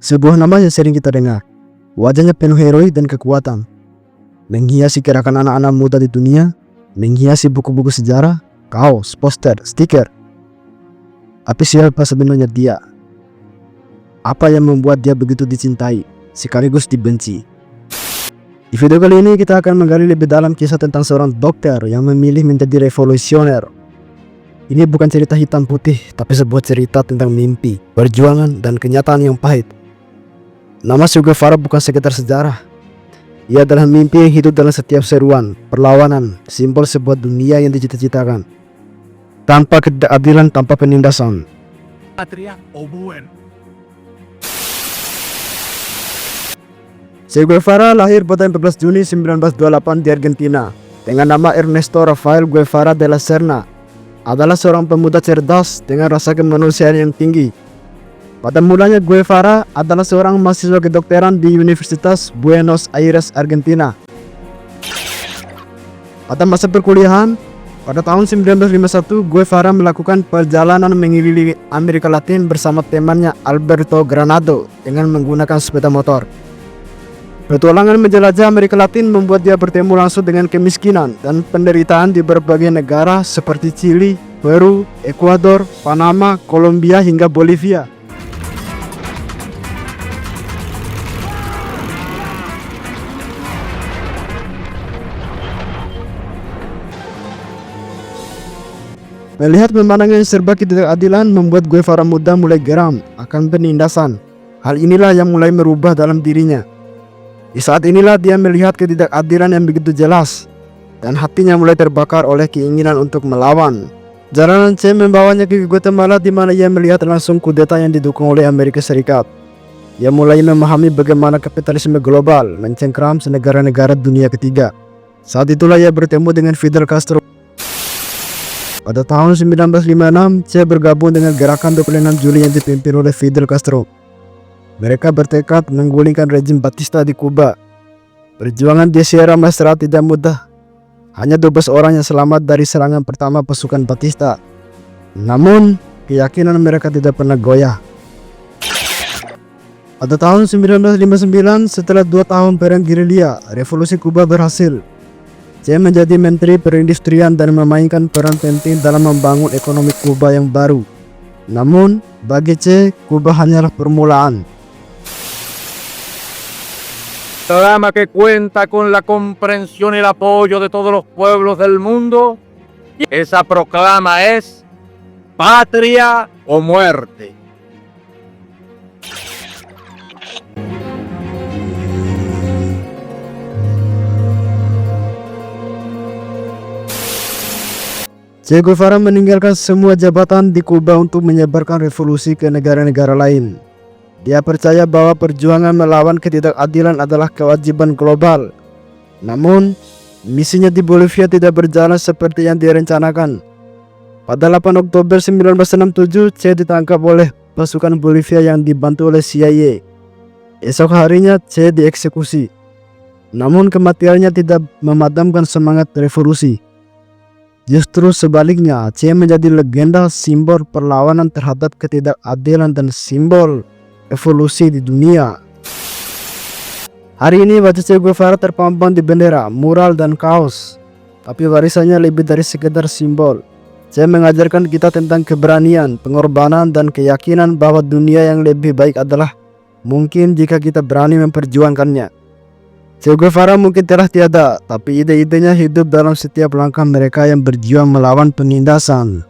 Sebuah nama yang sering kita dengar. Wajahnya penuh heroik dan kekuatan. Menghiasi gerakan anak-anak muda di dunia, menghiasi buku-buku sejarah, kaos, poster, stiker. Tapi siapa sebenarnya dia? Apa yang membuat dia begitu dicintai, sekaligus dibenci? Di video kali ini kita akan menggali lebih dalam kisah tentang seorang dokter yang memilih menjadi revolusioner. Ini bukan cerita hitam putih, tapi sebuah cerita tentang mimpi, perjuangan, dan kenyataan yang pahit. Nama Che Guevara bukan sekedar sejarah. Ia adalah mimpi yang hidup dalam setiap seruan, perlawanan, simbol sebuah dunia yang dicita-citakan. Tanpa keadilan, tanpa penindasan. Patria o muerte. Che Guevara lahir pada 14 Juni 1928 di Argentina dengan nama Ernesto Rafael Guevara de la Serna. Adalah seorang pemuda cerdas dengan rasa kemanusiaan yang tinggi. Pada mulanya Guevara adalah seorang mahasiswa kedokteran di Universitas Buenos Aires, Argentina. Pada masa perkuliahan, pada tahun 1951 Guevara melakukan perjalanan mengelilingi Amerika Latin bersama temannya Alberto Granado dengan menggunakan sepeda motor. Petualangan menjelajah Amerika Latin membuat dia bertemu langsung dengan kemiskinan dan penderitaan di berbagai negara seperti Chili, Peru, Ekuador, Panama, Kolombia hingga Bolivia. Melihat pemandangan yang serba ketidakadilan membuat Guevara muda mulai geram akan penindasan. Hal inilah yang mulai merubah dalam dirinya. Di saat inilah dia melihat ketidakadilan yang begitu jelas dan hatinya mulai terbakar oleh keinginan untuk melawan. Jalanan Che membawanya ke Guatemala di mana ia melihat langsung kudeta yang didukung oleh Amerika Serikat. Ia mulai memahami bagaimana kapitalisme global mencengkram negara-negara dunia ketiga. Saat itulah ia bertemu dengan Fidel Castro. Pada tahun 1956, Che bergabung dengan gerakan 26 Juli yang dipimpin oleh Fidel Castro. Mereka bertekad menggulingkan rezim Batista di Kuba. Perjuangan di Sierra Maestra tidak mudah. Hanya 12 orang yang selamat dari serangan pertama pasukan Batista. Namun, keyakinan mereka tidak pernah goyah. Pada tahun 1959, setelah 2 tahun perang gerilya, revolusi Kuba berhasil. Che menjadi menteri perindustrian dan memainkan peran penting dalam membangun ekonomi Kuba yang baru. Namun, bagi Che, Kuba hanyalah permulaan. Programa que cuenta con la comprensión y el apoyo de todos los pueblos del mundo. Esa proclama es patria o muerte. Che Guevara meninggalkan semua jabatan di Kuba untuk menyebarkan revolusi ke negara-negara lain. Dia percaya bahwa perjuangan melawan ketidakadilan adalah kewajiban global. Namun, misinya di Bolivia tidak berjalan seperti yang direncanakan. Pada 8 Oktober 1967, Che ditangkap oleh pasukan Bolivia yang dibantu oleh CIA. Esok harinya, Che dieksekusi. Namun kematiannya tidak memadamkan semangat revolusi. Justru sebaliknya, Che menjadi legenda, simbol perlawanan terhadap ketidakadilan dan simbol evolusi di dunia. Hari ini wajah Che Guevara terpampang di bendera, mural, dan kaos. Tapi warisannya lebih dari sekedar simbol. Che mengajarkan kita tentang keberanian, pengorbanan, dan keyakinan bahwa dunia yang lebih baik adalah mungkin jika kita berani memperjuangkannya. Che Guevara mungkin telah tiada, tapi ide-idenya hidup dalam setiap langkah mereka yang berjuang melawan penindasan.